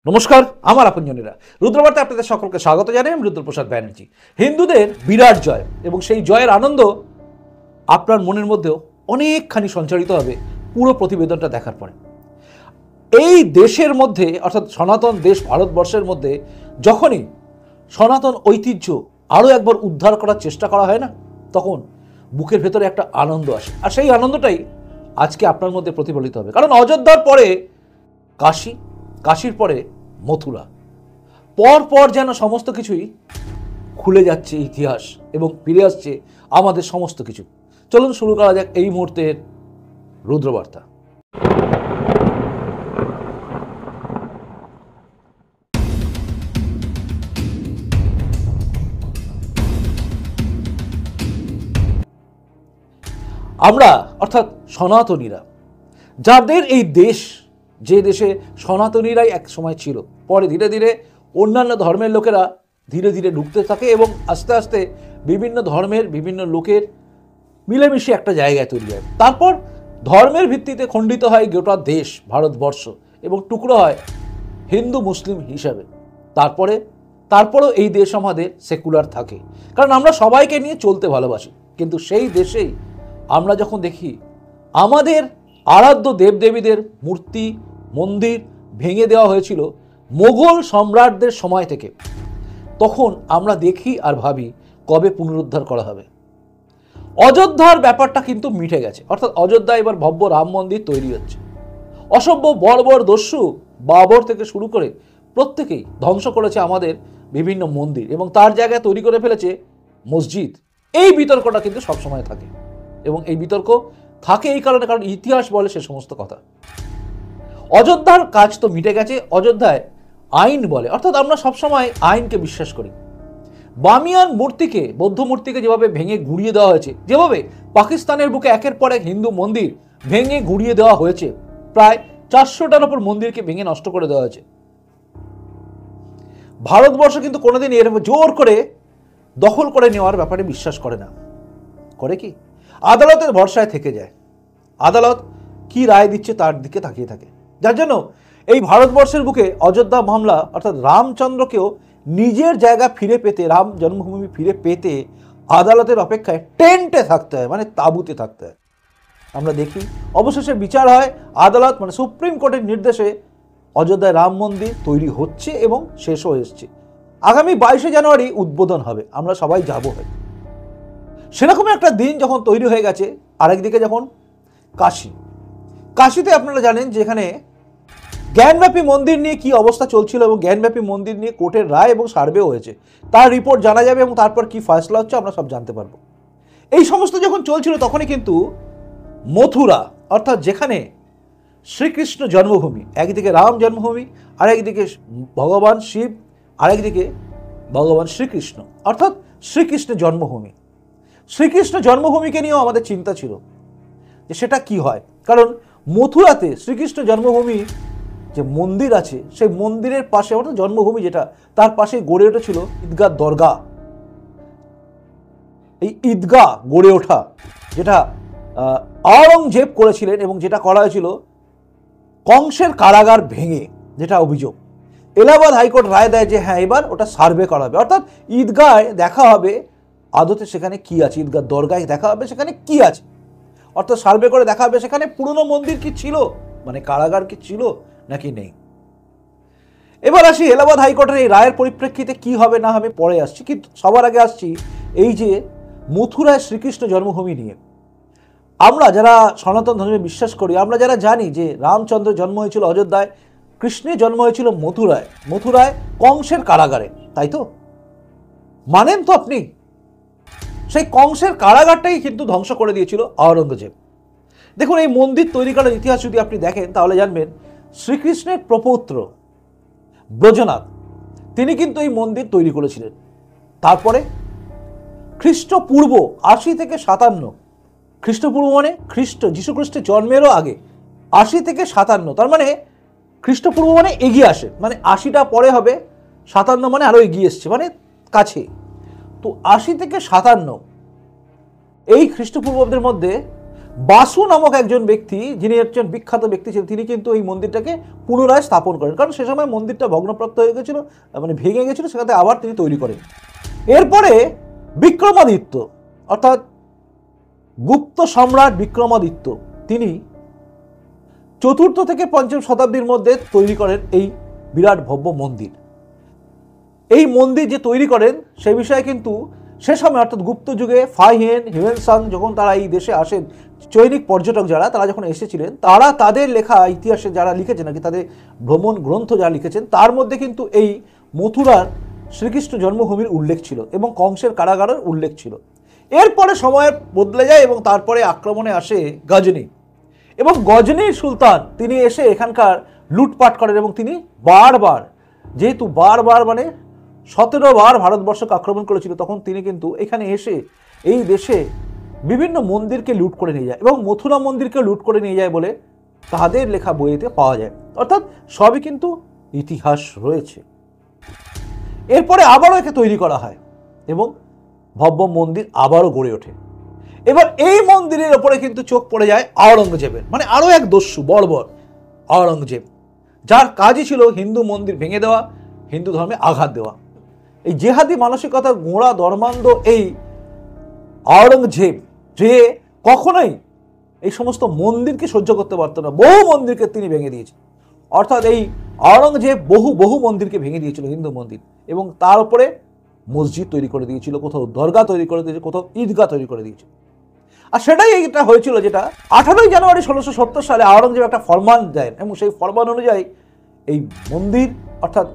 নমস্কার, আমার আপনজনেরা রুদ্রবার্তায় আপনাদের সকলকে স্বাগত জানাই। আমি রুদ্রপ্রসাদ ব্যানার্জি। হিন্দুদের বিরাট জয় এবং সেই জয়ের আনন্দ আপনার মনের মধ্যেও অনেকখানি সঞ্চারিত হবে পুরো প্রতিবেদনটা দেখার পরে। এই দেশের মধ্যে অর্থাৎ সনাতন দেশ ভারতবর্ষের মধ্যে যখনই সনাতন ঐতিহ্য আরও একবার উদ্ধার করার চেষ্টা করা হয় না, তখন বুকের ভেতরে একটা আনন্দ আসে। আর সেই আনন্দটাই আজকে আপনার মধ্যে প্রতিফলিত হবে। কারণ অযোধ্যার পরে কাশী, কাশীর পরে মথুরা, পর পর যেন সমস্ত কিছুই খুলে যাচ্ছে ইতিহাস এবং ফিরে আসছে আমাদের সমস্ত কিছু। চলুন শুরু করা যাক এই মুহূর্তের রুদ্রবার্তা। আমরা অর্থাৎ সনাতনীরা, যাদের এই দেশ, যে দেশে সনাতনীরাই এক সময় ছিল, পরে ধীরে ধীরে অন্যান্য ধর্মের লোকেরা ধীরে ধীরে ঢুকতে থাকে এবং আস্তে আস্তে বিভিন্ন ধর্মের বিভিন্ন লোকের মিলেমিশে একটা জায়গায় তৈরি হয়। তারপর ধর্মের ভিত্তিতে খণ্ডিত হয় গোটা দেশ ভারতবর্ষ এবং টুকরো হয় হিন্দু মুসলিম হিসাবে। তারপরেও এই দেশ আমাদের সেকুলার থাকে, কারণ আমরা সবাইকে নিয়ে চলতে ভালোবাসি। কিন্তু সেই দেশেই আমরা যখন দেখি আমাদের আরাধ্য দেবদেবীদের মূর্তি মন্দির ভেঙে দেওয়া হয়েছিল মোগল সম্রাটদের সময় থেকে, তখন আমরা দেখি আর ভাবি কবে পুনরুদ্ধার করা হবে। অযোধ্যার ব্যাপারটা কিন্তু মিটে গেছে, অর্থাৎ অযোধ্যায় এবার ভব্য রাম মন্দির তৈরি হচ্ছে। অসভ্য বর্বর দস্যু বাবর থেকে শুরু করে প্রত্যেকেই ধ্বংস করেছে আমাদের বিভিন্ন মন্দির এবং তার জায়গায় তৈরি করে ফেলেছে মসজিদ। এই বিতর্কটা কিন্তু সবসময় থাকে এবং এই বিতর্ক থাকে এই কারণে, কারণ ইতিহাস বলে সে সমস্ত কথা। অযোধ্যার কাজ তো মিটে গেছে, অযোধ্যায় আইন বলে, অর্থাৎ আমরা সবসময় আইনকে বিশ্বাস করি। বামিয়ান মূর্তিকে, বৌদ্ধ মূর্তিকে যেভাবে ভেঙে গুঁড়িয়ে দেওয়া হয়েছে, যেভাবে পাকিস্তানের বুকে একের পর এক হিন্দু মন্দির ভেঙে গুঁড়িয়ে দেওয়া হয়েছে, প্রায় 400টার ওপর মন্দিরকে ভেঙে নষ্ট করে দেওয়া হয়েছে, ভারতবর্ষ কিন্তু কোনোদিন এর জোর করে দখল করে নেওয়ার ব্যাপারে বিশ্বাস করে না। করে কি? আদালতের ভরসায় থেকে যায়। আদালত কি রায় দিচ্ছে তার দিকে তাকিয়ে থাকে, যার জন্য এই ভারতবর্ষের বুকে অযোধ্যা মামলা অর্থাৎ রামচন্দ্রকেও নিজের জায়গা ফিরে পেতে, রাম জন্মভূমি ফিরে পেতে আদালতের অপেক্ষায় টেন্টে থাকতে হয়, মানে তাঁবুতে থাকতে হয়। আমরা দেখি অবশেষে বিচার হয়, আদালত মানে সুপ্রিম কোর্টের নির্দেশে অযোধ্যায় রাম মন্দির তৈরি হচ্ছে এবং শেষও এসছে। আগামী 22শে জানুয়ারি উদ্বোধন হবে, আমরা সবাই যাব। সেরকম একটা দিন যখন তৈরি হয়ে গেছে, আরেকদিকে যখন কাশীতে আপনারা জানেন যে এখানে জ্ঞানব্যাপী মন্দির নিয়ে কি অবস্থা চলছিল এবং জ্ঞানব্যাপী মন্দির নিয়ে কোর্টের রায় এবং সার্ভেও হয়েছে, তার রিপোর্ট জানা যাবে এবং তারপর কি ফয়সলা হচ্ছে আমরা সব জানতে পারবো। এই সমস্ত যখন চলছিল তখনই কিন্তু মথুরা অর্থাৎ যেখানে শ্রীকৃষ্ণ জন্মভূমি, একদিকে রাম জন্মভূমি, আরেকদিকে ভগবান শিব, আরেকদিকে ভগবান শ্রীকৃষ্ণ অর্থাৎ শ্রীকৃষ্ণের জন্মভূমি। শ্রীকৃষ্ণ জন্মভূমিকে নিয়েও আমাদের চিন্তা ছিল যে সেটা কি হয়, কারণ মথুরাতে শ্রীকৃষ্ণ জন্মভূমি যে মন্দির আছে সেই মন্দিরের পাশে অর্থাৎ জন্মভূমি যেটা, তার পাশে গড়ে উঠেছিল ঈদগাহ দরগা। এই ঈদগাহ গড়ে ওঠা যেটা আওরঙ্গজেব করেছিলেন এবং যেটা করা হয়েছিল কংসের কারাগার ভেঙে, যেটা অভিযোগ। এলাহাবাদ হাইকোর্ট রায় দেয় যে হ্যাঁ এবার ওটা সার্ভে করা হবে, অর্থাৎ ঈদগাহে দেখা হবে আদতে সেখানে কি আছে, ঈদগাহ দরগায় দেখা হবে সেখানে কি আছে, অর্থাৎ সার্ভে করে দেখা হবে সেখানে পুরনো মন্দির কি ছিল, মানে কারাগার কি ছিল নাকি নেই। এবার আসি এলাহাবাদ হাইকোর্টের এই রায়ের পরিপ্রেক্ষিতে কি হবে না হবে পরে আসছি, কিন্তু সবার আগে আসছি এই যে মথুরায় শ্রীকৃষ্ণ জন্মভূমি নিয়ে। আমরা যারা সনাতন ধর্মে বিশ্বাস করি, আমরা যারা জানি যে রামচন্দ্র জন্ম হয়েছিল অযোধ্যায়, কৃষ্ণের জন্ম হয়েছিল মথুরায় কংসের কারাগারে, তাই তো মানেন তো আপনি? সেই কংসের কারাগারটাই কিন্তু ধ্বংস করে দিয়েছিল আওরঙ্গজেব। দেখুন, এই মন্দির তৈরি করার ইতিহাস যদি আপনি দেখেন তাহলে জানবেন শ্রীকৃষ্ণের প্রপৌত্র ব্রজনাথ তিনি কিন্তু এই মন্দির তৈরি করেছিলেন। তারপরে খ্রিস্টপূর্ব 80 থেকে 57, খ্রিস্টপূর্ব মানে যীশুখ্রিস্টের জন্মেরও আগে, 80 থেকে 57, তার মানে খ্রিস্টপূর্ব মানে এগিয়ে আসে, মানে 80টা পরে হবে, 57 মানে আরো এগিয়ে এসছে, মানে কাছে। তো 80 থেকে 57 এই খ্রিস্টপূর্বাব্দের মধ্যে বাসু নামক একজন ব্যক্তি, যিনি একজন বিখ্যাত ব্যক্তি ছিলেন, তিনি কিন্তু এই মন্দিরটাকে পুনরায় স্থাপন করেন, কারণ সে সময় মন্দিরটা ভগ্নপ্রাপ্ত হয়ে গেছিল, মানে ভেঙে গেছিল, সেখানে আবার তিনি তৈরি করেন। এরপরে বিক্রমাদিত্য অর্থাৎ গুপ্ত সম্রাট বিক্রমাদিত্য, তিনি 4th থেকে 5ম শতাব্দীর মধ্যে তৈরি করেন এই বিরাট ভব্য মন্দির। এই মন্দির যে তৈরি করেন সে বিষয়ে কিন্তু সে সময় অর্থাৎ গুপ্ত যুগে ফাইহেন হিউয়েনসাং যখন তারা এই দেশে আসেন, চৈনিক পর্যটক যারা, তারা যখন এসেছিলেন, তারা তাদের লেখা ইতিহাসে যারা লিখেছেন নাকি, তাদের ভ্রমণ গ্রন্থ যারা লিখেছেন, তার মধ্যে কিন্তু এই মথুরার শ্রীকৃষ্ণ জন্মভূমির উল্লেখ ছিল এবং কংসের কারাগারের উল্লেখ ছিল। এরপরে সময় বদলে যায় এবং তারপরে আক্রমণে আসে গজনী, এবং গজনীর সুলতান তিনি এসে এখানকার লুটপাট করেন এবং তিনি বারবার, যেহেতু বারবার মানে 17 বার ভারতবর্ষকে আক্রমণ করেছিল, তখন তিনি কিন্তু এখানে এসে এই দেশে বিভিন্ন মন্দিরকে লুট করে নিয়ে যায় এবং মথুরা মন্দিরকে লুট করে নিয়ে যায় বলে তাদের লেখা বইতে পাওয়া যায়। অর্থাৎ সবই কিন্তু ইতিহাস রয়েছে। এরপরে আবারও একে তৈরি করা হয় এবং ভব্য মন্দির আবারও গড়ে ওঠে। এবার এই মন্দিরের ওপরে কিন্তু চোখ পড়ে যায় আওরঙ্গজেবের, মানে আরও এক দস্যু বর্বর আওরঙ্গজেব, যার কাজই ছিল হিন্দু মন্দির ভেঙে দেওয়া, হিন্দু ধর্মে আঘাত দেওয়া। এই জেহাদি মানসিকতার গোঁড়া ধর্মান্ধ এই আওরঙ্গজেব, যে কখনোই এই সমস্ত মন্দিরকে সহ্য করতে পারত না, বহু মন্দিরকে তিনি ভেঙে দিয়েছেন। অর্থাৎ এই আওরঙ্গজেব বহু মন্দিরকে ভেঙে দিয়েছিল, হিন্দু মন্দির, এবং তার উপরে মসজিদ তৈরি করে দিয়েছিল, কোথাও দরগা তৈরি করে দিয়েছিল, কোথাও ঈদগাহ তৈরি করে দিয়েছিল। আর সেটাই এইটা হয়েছিল, যেটা 18ই জানুয়ারি 1670 সালে আওরঙ্গজেব একটা ফরমান দেন, এবং সেই ফরমান অনুযায়ী এই মন্দির অর্থাৎ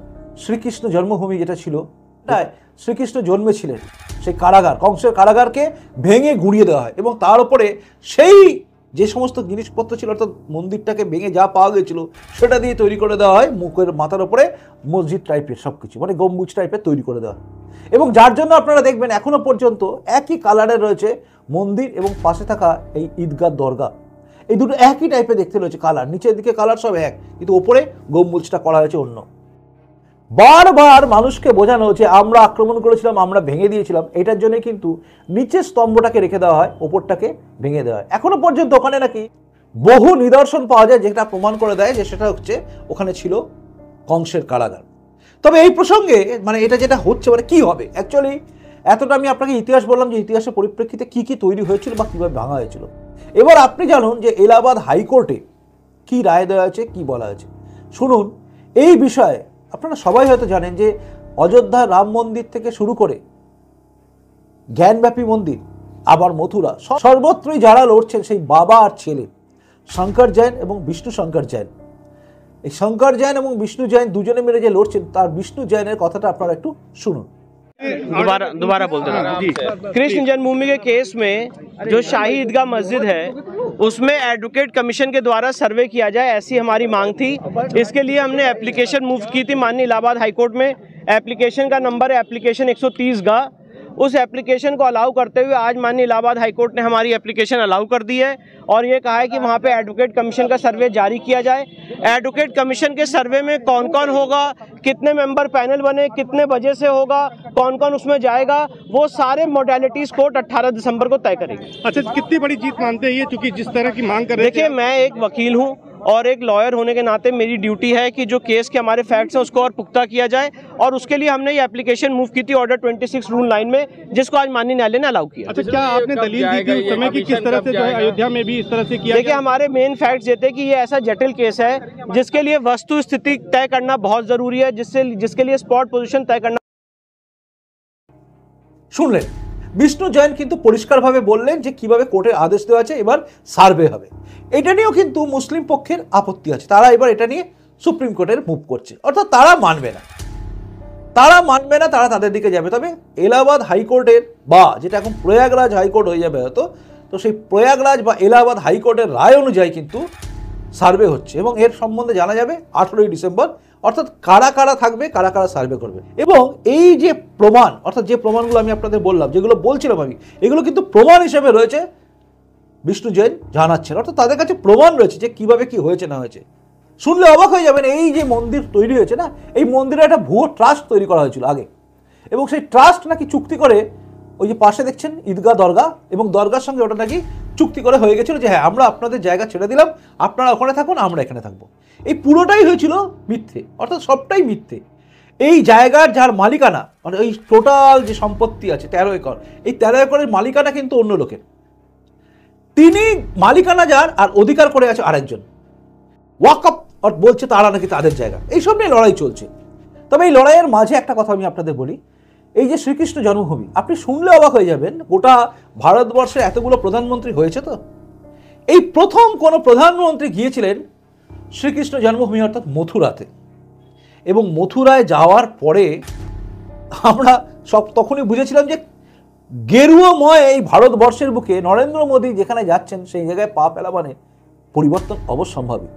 শ্রীকৃষ্ণ জন্মভূমি যেটা ছিল, তাই শ্রীকৃষ্ণ জন্মেছিলেন সেই কারাগার, কংসের কারাগারকে ভেঙে গুঁড়িয়ে দেওয়া হয় এবং তার উপরে সেই যে সমস্ত জিনিসপত্র ছিল, অর্থাৎ মন্দিরটাকে ভেঙে যা পাওয়া গেছিল সেটা দিয়ে তৈরি করে দেওয়া হয়, মুখের মাথার উপরে মসজিদ টাইপের সব কিছু, মানে গম্বুজ টাইপের তৈরি করে দেওয়া হয়। এবং যার জন্য আপনারা দেখবেন এখনো পর্যন্ত একই কালারে রয়েছে মন্দির এবং পাশে থাকা এই ঈদগাহ দরগা, এই দুটো একই টাইপের দেখতে রয়েছে কালার, নিচের দিকে কালার সব এক, কিন্তু ওপরে গম্বুজটা করা হয়েছে অন্য। বারবার মানুষকে বোঝানো হচ্ছে আমরা আক্রমণ করেছিলাম, আমরা ভেঙে দিয়েছিলাম, এটার জন্য কিন্তু নিচের স্তম্ভটাকে রেখে দেওয়া হয়, ওপরটাকে ভেঙে দেওয়া হয়। এখনো পর্যন্ত ওখানে নাকি বহু নিদর্শন পাওয়া যায় যেটা প্রমাণ করে দেয় যে সেটা হচ্ছে ওখানে ছিল কংসের কারাগার। তবে এই প্রসঙ্গে মানে এটা যেটা হচ্ছে মানে কি হবে অ্যাকচুয়ালি, এতটা আমি আপনাকে ইতিহাস বললাম যে ইতিহাসের পরিপ্রেক্ষিতে কি কি তৈরি হয়েছিল বা কিভাবে ভাঙা হয়েছিল। এবার আপনি জানুন যে এলাহাবাদ হাইকোর্টে কি রায় দেওয়া হয়েছে, কি বলা হয়েছে। শুনুন এই বিষয়ে। আপনারা সবাই হয়তো জানেন যে অযোধ্যা রাম মন্দির থেকে শুরু করে জ্ঞানব্যাপী মন্দির, আবার মথুরা, সর্বত্রই যারা লড়ছেন সেই বাবা আর ছেলে শঙ্কর জৈন এবং বিষ্ণু শঙ্কর জৈন। এই শঙ্কর জৈন এবং বিষ্ণু জৈন দুজনে মিলে যে লড়ছেন, তার বিষ্ণু জৈনের কথাটা আপনারা একটু শুনুন। दोबारा बोल देना। कृष्ण जन्मभूमि के केस में जो शाही ईदगाह मस्जिद है उसमें एडवोकेट कमीशन के द्वारा सर्वे किया जाए, ऐसी हमारी मांग थी। इसके लिए हमने एप्लीकेशन मूव की थी माननीय इलाहाबाद हाईकोर्ट में। एप्लीकेशन का नंबर है एप्लीकेशन 130 का। उस एप्लीकेशन को अलाउ करते हुए आज माननीय इलाहाबाद हाईकोर्ट ने हमारी एप्लीकेशन अलाउ कर दी है और ये कहा है कि वहाँ पे एडवोकेट कमीशन का सर्वे जारी किया जाए। एडवोकेट कमीशन के सर्वे में कौन कौन होगा, कितने मेंबर पैनल बने, कितने बजे से होगा, कौन कौन उसमें जाएगा, वो सारे मोडालिटीज कोर्ट 18 दिसंबर को तय करेगी। अच्छा, कितनी बड़ी जीत मानते हैं ये, क्योंकि जिस तरह की मांग कर रहे हैं? देखिए, मैं एक वकील हूँ और एक लॉयर होने के नाते मेरी ड्यूटी है कि जो केस के हमारे फैक्ट्स हैं उसको और पुख्ता किया जाए, और उसके लिए हमने ये एप्लीकेशन मूव की थी ऑर्डर 26 रूल 9 में, जिसको आज माननीय न्यायालय ने अलाउ किया। अच्छा, क्या आपने दलील दी थी उस समय की किस तरह से जो है अयोध्या में भी इस तरह से किया? देखिए, हमारे मेन फैक्ट्स ये थे कि ये ऐसा जटिल केस है जिसके लिए वस्तु स्थिति तय करना बहुत जरूरी है, जिसके लिए स्पॉट पोजीशन तय करना। শুনলেন বিষ্ণু জৈন কিন্তু পরিষ্কারভাবে বললেন যে কিভাবে কোর্টের আদেশ দেওয়া আছে, এবার সার্ভে হবে। এটা নিয়েও কিন্তু মুসলিম পক্ষের আপত্তি আছে, তারা এবার এটা নিয়ে সুপ্রিম কোর্টের মুভ করছে, অর্থাৎ তারা মানবে না, তারা তাদের দিকে যাবে। তবে এলাহাবাদ হাইকোর্টের বা যেটা এখন প্রয়াগরাজ হাইকোর্ট হয়ে যাবে হয়তো, তো সেই প্রয়াগরাজ বা এলাহাবাদ হাইকোর্টের রায় অনুযায়ী কিন্তু সার্ভে হচ্ছে এবং এর সম্বন্ধে জানা যাবে 18ই ডিসেম্বর, অর্থাৎ কারা কারা থাকবে, কারা কারা সার্ভে করবে। এবং এই যে প্রমাণ, অর্থাৎ যে প্রমাণগুলো আমি আপনাদের বললাম, যেগুলো বলছিলাম আমি, এগুলো কিন্তু প্রমাণ হিসেবে রয়েছে বিষ্ণু জৈন জানাচ্ছেন, অর্থাৎ তাদের কাছে প্রমাণ রয়েছে যে কিভাবে কি হয়েছে না হয়েছে। শুনলে অবাক হয়ে যাবেন, এই যে মন্দির তৈরি হয়েছে না, এই মন্দিরে একটা ভুয়ো ট্রাস্ট তৈরি করা হয়েছিল আগে, এবং সেই ট্রাস্ট নাকি চুক্তি করে ওই যে পাশে দেখছেন ঈদগাহ দরগা, এবং দরগার সঙ্গে ওটা নাকি চুক্তি করে হয়ে গেছিল যে হ্যাঁ আমরা আপনাদের জায়গা ছেড়ে দিলাম, আপনারা ওখানে থাকুন, আমরা এখানে থাকবো। এই পুরোটাই হয়েছিল মিথ্যে, অর্থাৎ সবটাই মিথ্যে। এই জায়গার যার মালিকানা, মানে এই টোটাল যে সম্পত্তি আছে 13 একর, এই 13 একরের মালিকানা কিন্তু অন্য লোকের। তিনি মালিকানা যার, আর অধিকার করে আছে আরেকজন। ওয়াকফ বলছে তারা নাকি তাদের জায়গা। এইসব নিয়ে লড়াই চলছে। তবে এই লড়াইয়ের মাঝে একটা কথা আমি আপনাদের বলি, এই যে শ্রীকৃষ্ণ জন্মভূমি, আপনি শুনলে অবাক হয়ে যাবেন, গোটা ভারতবর্ষে এতগুলো প্রধানমন্ত্রী হয়েছে তো, এই প্রথম কোনো প্রধানমন্ত্রী গিয়েছিলেন শ্রীকৃষ্ণ জন্মভূমি অর্থাৎ মথুরাতে। এবং মথুরায় যাওয়ার পরে আমরা সব তখনই বুঝেছিলাম যে গেরুয়াময় এই ভারতবর্ষের বুকে নরেন্দ্র মোদী যেখানে যাচ্ছেন সেই জায়গায় পা ফেলা মানে পরিবর্তন অবশ্যম্ভাবী।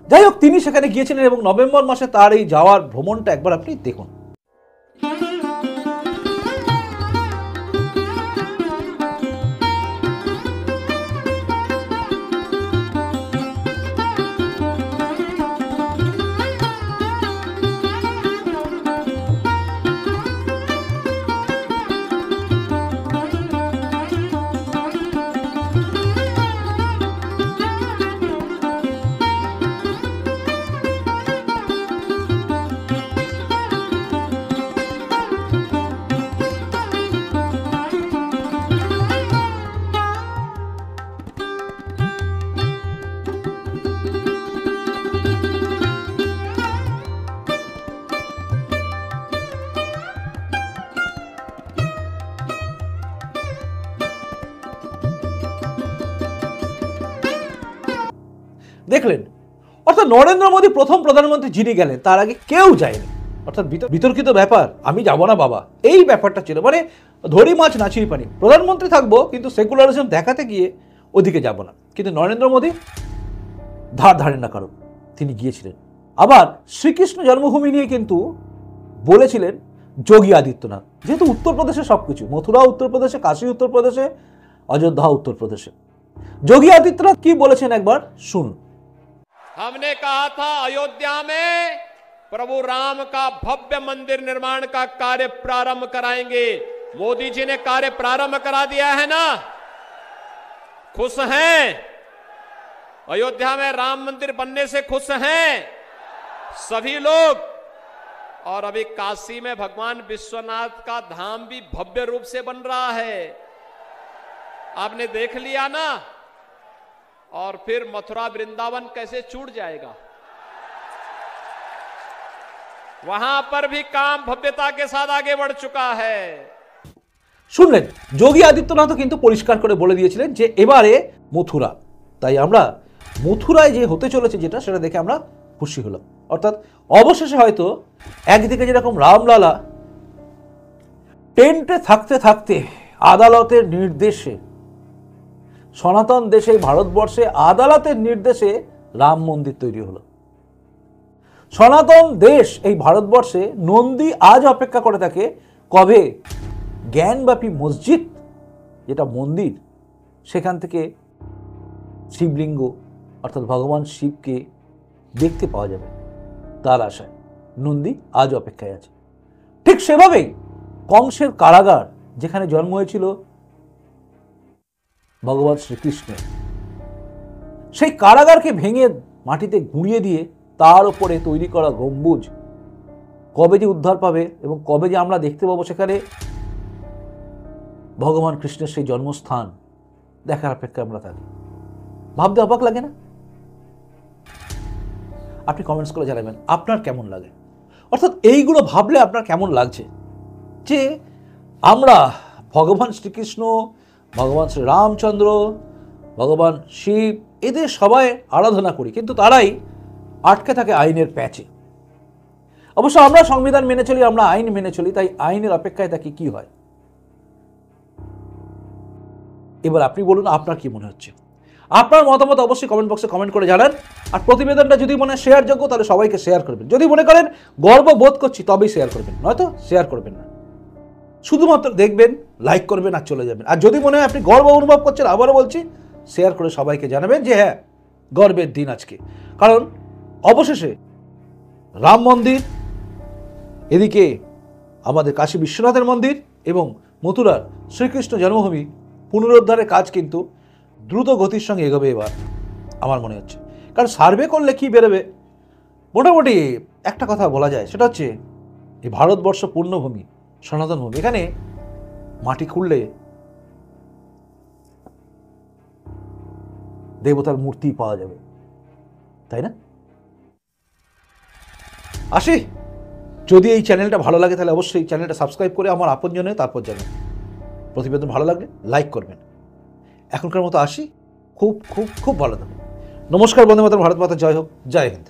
যাই হোক, তিনি সেখানে গিয়েছিলেন এবং নভেম্বর মাসে তার এই যাওয়ার ভ্রমণটা একবার আপনি দেখুন। দেখলেন, অর্থাৎ নরেন্দ্র মোদী প্রথম প্রধানমন্ত্রী যিনি গেলেন, তার আগে কেউ যায়নি। অর্থাৎ বিতর্কিত ব্যাপার, আমি যাব না বাবা, এই ব্যাপারটা ছিল, মানে ধরি মাছ নাচিয়ে পানি, প্রধানমন্ত্রী থাকবো কিন্তু সেকুলারিজম দেখাতে গিয়ে ওদিকে যাব না। কিন্তু নরেন্দ্র মোদী ধার ধারেন না কারণ তিনি গিয়েছিলেন। আবার শ্রীকৃষ্ণ জন্মভূমি নিয়ে কিন্তু বলেছিলেন যোগী আদিত্যনাথ, যেহেতু উত্তরপ্রদেশে সবকিছু, মথুরা উত্তরপ্রদেশে, কাশী উত্তরপ্রদেশে, অযোধ্যা উত্তরপ্রদেশে। যোগী আদিত্যনাথ কি বলেছেন একবার শুনুন। हमने कहा था अयोध्या में प्रभु राम का भव्य मंदिर निर्माण का कार्य प्रारंभ कराएंगे। मोदी जी ने कार्य प्रारंभ करा दिया है ना, खुश हैं? अयोध्या में राम मंदिर बनने से खुश हैं सभी लोग। और अभी काशी में भगवान विश्वनाथ का धाम भी भव्य रूप से बन रहा है, आपने देख लिया ना। और फिर मथुरा वृंदावन कैसे छूट जाएगा, वहां पर भी काम भव्यता के साथ आगे बढ़ चुका है। শুনলেন, যোগী আদিত্যনাথ কিন্তু পরিষ্কার করে বলে দিয়েছিলেন যে এবারে মথুরা। তাই আমরা মথুরায় যে হতে চলেছে যেটা, সেটা দেখে আমরা খুশি হলাম। অর্থাৎ অবশেষে হয়তো একদিকে যেরকম রামলালা টেন্টে থাকতে থাকতে আদালতের নির্দেশে, সনাতন দেশে ভারতবর্ষে আদালতের নির্দেশে রাম মন্দির তৈরি হলো। সনাতন দেশ এই ভারতবর্ষে নন্দী আজ অপেক্ষা করে থাকে কবে জ্ঞানব্যাপী মসজিদ, যেটা মন্দির, সেখান থেকে শিবলিঙ্গ অর্থাৎ ভগবান শিবকে দেখতে পাওয়া যাবে, তার আশায় নন্দী আজ অপেক্ষায় আছে। ঠিক সেভাবেই কংসের কারাগার, যেখানে জন্ম হয়েছিল ভগবান শ্রীকৃষ্ণের, সেই কারাগারকে ভেঙে মাটিতে গুঁড়িয়ে দিয়ে তার উপরে তৈরি করা গম্বুজ কবে যে উদ্ধার পাবে এবং কবে যে আমরা দেখতে পাবো সেখানে ভগবান কৃষ্ণের সেই জন্মস্থান, দেখার অপেক্ষায় আমরা থাকি। ভাবতে অবাক লাগে না? আপনি কমেন্টস করে জানাবেন আপনার কেমন লাগে। অর্থাৎ এইগুলো ভাবলে আপনার কেমন লাগছে যে আমরা ভগবান শ্রীকৃষ্ণ, ভগবান শ্রী রামচন্দ্র, ভগবান শিব, এদের সবাই আরাধনা করি, কিন্তু তারাই আটকে থাকে আইনের প্যাচে। অবশ্য আমরা সংবিধান মেনে চলি, আমরা আইন মেনে চলি, তাই আইনের অপেক্ষায় থাকি কি হয়। এবার আপনি বলুন আপনার কি মনে হচ্ছে। আপনার মতামত অবশ্যই কমেন্ট বক্সে কমেন্ট করে জানান। আর প্রতিবেদনটা যদি মনে শেয়ার যোগ্য তাহলে সবাইকে শেয়ার করবেন। যদি মনে করেন গর্ব বোধ করছি তবেই শেয়ার করবেন, নয়তো শেয়ার করবেন না। শুধুমাত্র দেখবেন, লাইক করবেন আর চলে যাবেন। আর যদি মনে হয় আপনি গর্ব অনুভব করছেন, আবারও বলছি, শেয়ার করে সবাইকে জানাবেন যে হ্যাঁ গর্বের দিন আজকে। কারণ অবশেষে রাম মন্দির, এদিকে আমাদের কাশী বিশ্বনাথের মন্দির এবং মথুরার শ্রীকৃষ্ণ জন্মভূমি পুনরুদ্ধারের কাজ কিন্তু দ্রুত গতির সঙ্গে এগোবে এবার আমার মনে হচ্ছে। কারণ সার্ভে করলে কি বেরোবে, মোটামুটি একটা কথা বলা যায়, সেটা হচ্ছে এই ভারতবর্ষ পূর্ণভূমি, সনাতন ভূমি, এখানে মাটি খুঁড়লে দেবতার মূর্তি পাওয়া যাবে, তাই না? আসি, যদি এই চ্যানেলটা ভালো লাগে তাহলে অবশ্যই চ্যানেলটা সাবস্ক্রাইব করে আমার আপনজনে তারপর জানেন। প্রতিবেদন ভালো লাগলে লাইক করবেন। এখনকার মতো আসি, খুব খুব খুব ভালো থাকুন। নমস্কার, বন্দে মাতরম, ভারত মাতা জয় হোক, জয় হিন্দ।